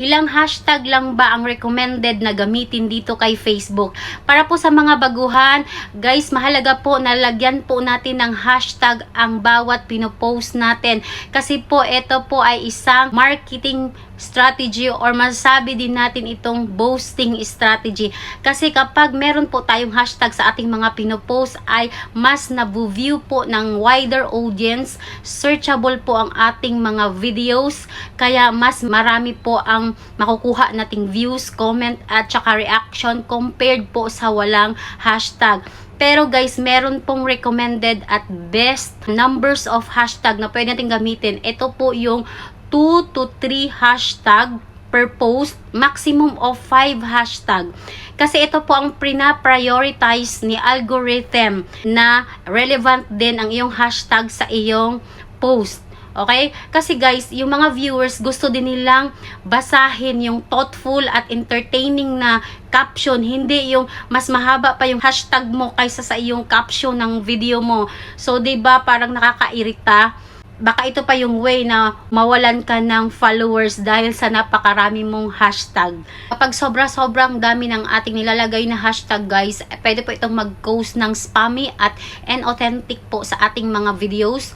Ilang hashtag lang ba ang recommended na gamitin dito kay Facebook? Para po sa mga baguhan, guys, mahalaga po na lagyan po natin ng hashtag ang bawat pinopost natin. Kasi po ito po ay isang marketing strategy or masasabi din natin itong boosting strategy. Kasi kapag meron po tayong hashtag sa ating mga pinopost ay mas nabu-view po ng wider audience, searchable po ang ating mga videos, kaya mas marami po ang makukuha nating views, comment at saka reaction compared po sa walang hashtag. Pero guys, meron pong recommended at best numbers of hashtag na pwede natin gamitin. Ito po yung 2 to 3 hashtag per post, maximum of 5 hashtag. Kasi ito po ang prioritize ni algorithm na relevant din ang iyong hashtag sa iyong post. Okay? Kasi guys, yung mga viewers gusto din nilang basahin yung thoughtful at entertaining na caption, hindi yung mas mahaba pa yung hashtag mo kaysa sa iyong caption ng video mo. So, 'di ba, parang nakakairita. Baka ito pa yung way na mawalan ka ng followers dahil sa napakarami mong hashtag. Kapag sobrang dami ng ating nilalagay na hashtag, guys, pwede po itong mag-cause ng spammy at inauthentic po sa ating mga videos.